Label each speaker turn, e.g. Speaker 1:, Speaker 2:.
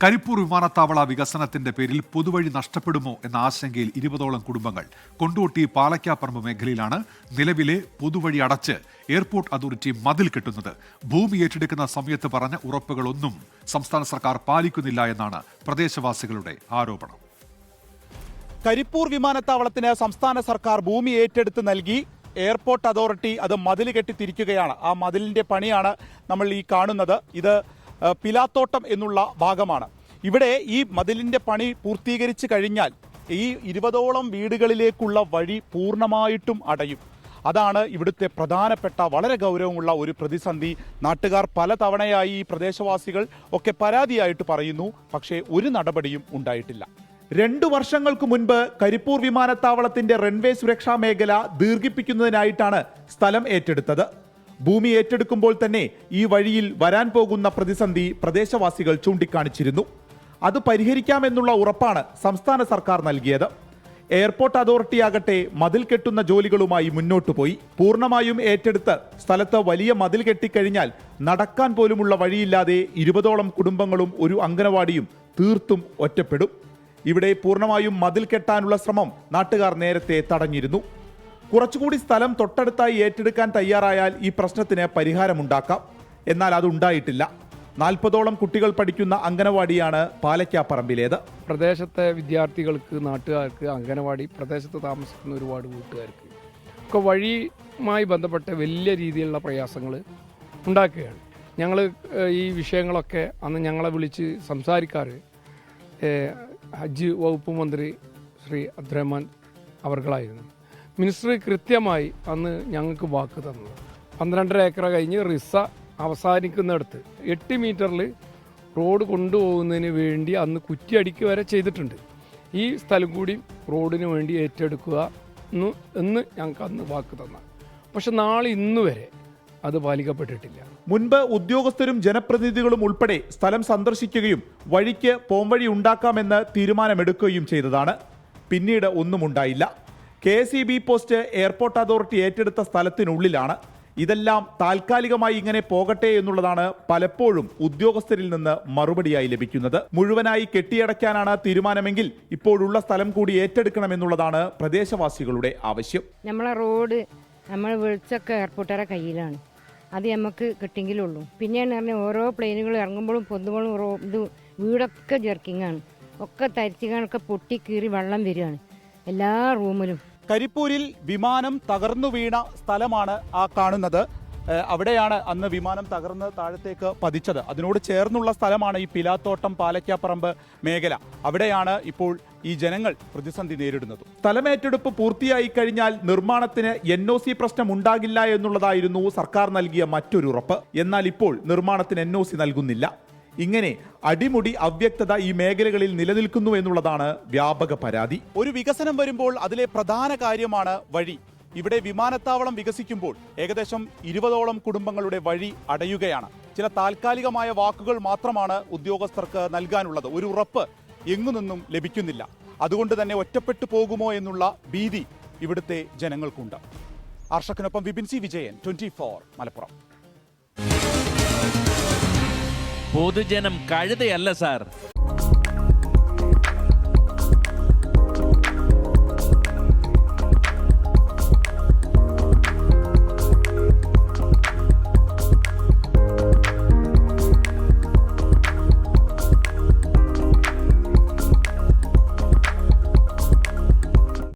Speaker 1: കരിപ്പൂർ വിമാനത്താവള വികസനത്തിന്റെ പേരിൽ പൊതുവഴി നഷ്ടപ്പെടുമോ എന്ന ആശങ്കയിൽ 20ഓളം കുടുംബങ്ങൾ കൊണ്ടോട്ടി പാലക്കാപ്പറമ്പ് മേഖലയിലാണ്. നിലവിലെ പൊതുവഴി അടച്ച് എയർപോർട്ട് അതോറിറ്റി മതിൽ കെട്ടുന്നത്. ഭൂമി ഏറ്റെടുക്കുന്ന സമയത്ത് പറഞ്ഞ ഉറപ്പുകളൊന്നും സംസ്ഥാന സർക്കാർ പാലിക്കുന്നില്ല എന്നാണ് പ്രദേശവാസികളുടെ ആരോപണം.
Speaker 2: കരിപ്പൂർ വിമാനത്താവളത്തിന് സംസ്ഥാന സർക്കാർ ഭൂമി ഏറ്റെടുത്ത് നൽകി. എയർപോർട്ട് അതോറിറ്റി അത് മതിൽ കെട്ടിത്തിരിക്കുകയാണ്. ആ മതിലിന്റെ പണിയാണ് നമ്മൾ ഈ കാണുന്നത്. ഇത് പിലാത്തോട്ടം എന്നുള്ള ഭാഗമാണ്. ഇവിടെ ഈ മതിലിന്റെ പണി പൂർത്തീകരിച്ചു കഴിഞ്ഞാൽ ഈ 20ഓളം വീടുകളിലേക്കുള്ള വഴി പൂർണ്ണമായിട്ടും അടയും. അതാണ് ഇവിടുത്തെ പ്രധാനപ്പെട്ട വളരെ ഗൗരവമുള്ള ഒരു പ്രതിസന്ധി. നാട്ടുകാർ പല തവണയായി ഈ പ്രദേശവാസികൾ ഒക്കെ പരാതിയായിട്ട് പറയുന്നു. പക്ഷേ ഒരു നടപടിയും ഉണ്ടായിട്ടില്ല. 2 വർഷങ്ങൾക്ക് മുൻപ് കരിപ്പൂർ വിമാനത്താവളത്തിന്റെ റൺവേ സുരക്ഷാ മേഖല ദീർഘിപ്പിക്കുന്നതിനായിട്ടാണ് സ്ഥലം ഏറ്റെടുത്തത്. ഭൂമി ഏറ്റെടുക്കുമ്പോൾ തന്നെ ഈ വഴിയിൽ വരാൻ പോകുന്ന പ്രതിസന്ധി പ്രദേശവാസികൾ ചൂണ്ടിക്കാണിച്ചിരുന്നു. അത് പരിഹരിക്കാമെന്നുള്ള ഉറപ്പാണ് സംസ്ഥാന സർക്കാർ നൽകിയത്. എയർപോർട്ട് അതോറിറ്റിയാകട്ടെ മതിൽ കെട്ടുന്ന ജോലികളുമായി മുന്നോട്ടു പോയി. പൂർണ്ണമായും ഏറ്റെടുത്ത് സ്ഥലത്ത് വലിയ മതിൽ കെട്ടിക്കഴിഞ്ഞാൽ നടക്കാൻ പോലുമുള്ള വഴിയില്ലാതെ 20ഓളം കുടുംബങ്ങളും ഒരു അംഗനവാടിയും തീർത്തും ഒറ്റപ്പെടും. ഇവിടെ പൂർണ്ണമായും മതിൽ കെട്ടാനുള്ള ശ്രമം നാട്ടുകാർ നേരത്തെ തടഞ്ഞിരുന്നു. കുറച്ചുകൂടി സ്ഥലം തൊട്ടടുത്തായി ഏറ്റെടുക്കാൻ തയ്യാറായാൽ ഈ പ്രശ്നത്തിന് പരിഹാരമുണ്ടാക്കാം. എന്നാൽ അതുണ്ടായിട്ടില്ല. 40ഓളം കുട്ടികൾ പഠിക്കുന്ന അംഗനവാടിയാണ് പാലക്കാപ്പറമ്പിലേത്.
Speaker 3: പ്രദേശത്തെ വിദ്യാർത്ഥികൾക്ക്, നാട്ടുകാർക്ക്, അംഗനവാടി പ്രദേശത്ത് താമസിക്കുന്ന ഒരുപാട് വീട്ടുകാർക്ക് ഒക്കെ വഴിയുമായി ബന്ധപ്പെട്ട വലിയ രീതിയിലുള്ള പ്രയാസങ്ങൾ ഉണ്ടാക്കുകയാണ്. ഞങ്ങൾ ഈ വിഷയങ്ങളൊക്കെ അന്ന് ഞങ്ങളെ വിളിച്ച് സംസാരിക്കാറ് ഹജ്ജ് വകുപ്പ് മന്ത്രി ശ്രീ അബ്ദുറഹ്മാൻ അവർകളായിരുന്നു. മിനിസ്റ്റർ കൃത്യമായി അന്ന് ഞങ്ങൾക്ക് വാക്ക് തന്നത് 12.5 ഏക്കർ കഴിഞ്ഞ് റിസ അവസാനിക്കുന്നിടത്ത് 8 മീറ്ററിൽ റോഡ് കൊണ്ടുപോകുന്നതിന് വേണ്ടി അന്ന് കുറ്റിയടിക്കുക വരെ ചെയ്തിട്ടുണ്ട്. ഈ സ്ഥലം കൂടി റോഡിന് വേണ്ടി ഏറ്റെടുക്കുക എന്ന് ഞങ്ങൾക്ക് അന്ന് വാക്ക് തന്ന. പക്ഷെ നാളെ ഇന്ന് വരെ അത് പാലിക്കപ്പെട്ടിട്ടില്ല.
Speaker 2: മുൻപ് ഉദ്യോഗസ്ഥരും ജനപ്രതിനിധികളും ഉൾപ്പെടെ സ്ഥലം സന്ദർശിക്കുകയും വഴിക്ക് പോംവഴി ഉണ്ടാക്കാമെന്ന് തീരുമാനമെടുക്കുകയും ചെയ്തതാണ്. പിന്നീട് ഒന്നും ഉണ്ടായില്ല. KSEB പോസ്റ്റ് എയർപോർട്ട് അതോറിറ്റി ഏറ്റെടുത്ത സ്ഥലത്തിനുള്ളിലാണ്. ഇതെല്ലാം താൽക്കാലികമായി ഇങ്ങനെ പോകട്ടെ എന്നുള്ളതാണ് പലപ്പോഴും ഉദ്യോഗസ്ഥരിൽ നിന്ന് മറുപടിയായി ലഭിക്കുന്നത്. മുഴുവനായി കെട്ടിയടയ്ക്കാനാണ് തീരുമാനമെങ്കിൽ ഇപ്പോഴുള്ള സ്ഥലം കൂടി ഏറ്റെടുക്കണമെന്നുള്ളതാണ് പ്രദേശവാസികളുടെ ആവശ്യം.
Speaker 4: നമ്മളെ റോഡ് നമ്മൾ വിളിച്ചൊക്കെ എയർപോർട്ടുകാരെ കയ്യിലാണ്. അത് നമുക്ക് കിട്ടിയെങ്കിലുള്ളൂ. പിന്നെയാണ് പറഞ്ഞാൽ ഓരോ പ്ലെയിനുകൾ ഇറങ്ങുമ്പോഴും പൊന്തുമ്പോഴും ഇത് വീടൊക്കെ ജെർക്കിങ്ങാണ്. ഒക്കെ തരിച്ചുകാനൊക്കെ പൊട്ടി കീറി വെള്ളം വരികയാണ് എല്ലാ റൂമിലും.
Speaker 2: കരിപ്പൂരിൽ വിമാനം തകർന്നു വീണ സ്ഥലമാണ് ആ കാണുന്നത്. അവിടെയാണ് അന്ന് വിമാനം തകർന്ന് താഴത്തേക്ക് പതിച്ചത്. അതിനോട് ചേർന്നുള്ള സ്ഥലമാണ് ഈ പിലാത്തോട്ടം പാലക്കാപ്പറമ്പ് മേഖല. അവിടെയാണ് ഇപ്പോൾ ഈ ജനങ്ങൾ പ്രതിസന്ധി നേരിടുന്നത്. സ്ഥലമേറ്റെടുപ്പ് പൂർത്തിയായി കഴിഞ്ഞാൽ നിർമ്മാണത്തിന് NOC പ്രശ്നം ഉണ്ടാകില്ല എന്നുള്ളതായിരുന്നു സർക്കാർ നൽകിയ മറ്റൊരു ഉറപ്പ്. എന്നാൽ ഇപ്പോൾ നിർമ്മാണത്തിന് NOC നൽകുന്നില്ല. ഇങ്ങനെ അടിമുടി അവ്യക്തത ഈ മേഖലകളിൽ നിലനിൽക്കുന്നു എന്നുള്ളതാണ് വ്യാപക പരാതി. ഒരു വികസനം വരുമ്പോൾ അതിലെ പ്രധാന കാര്യമാണ് വഴി. ഇവിടെ വിമാനത്താവളം വികസിക്കുമ്പോൾ ഏകദേശം 20ഓളം കുടുംബങ്ങളുടെ വഴി അടയുകയാണ്. ചില താൽക്കാലികമായ വാക്കുകൾ മാത്രമാണ് ഉദ്യോഗസ്ഥർക്ക് നൽകാനുള്ളത്. ഒരു ഉറപ്പ് എങ്ങു നിന്നും ലഭിക്കുന്നില്ല. അതുകൊണ്ട് തന്നെ ഒറ്റപ്പെട്ടു പോകുമോ എന്നുള്ള ഭീതി ഇവിടുത്തെ ജനങ്ങൾക്കുണ്ട്. ആർഷക്കിനൊപ്പം വിപിൻ C. വിജയൻ, 24 മലപ്പുറം.
Speaker 5: പൊതുജനം കഴുതയല്ല സാർ.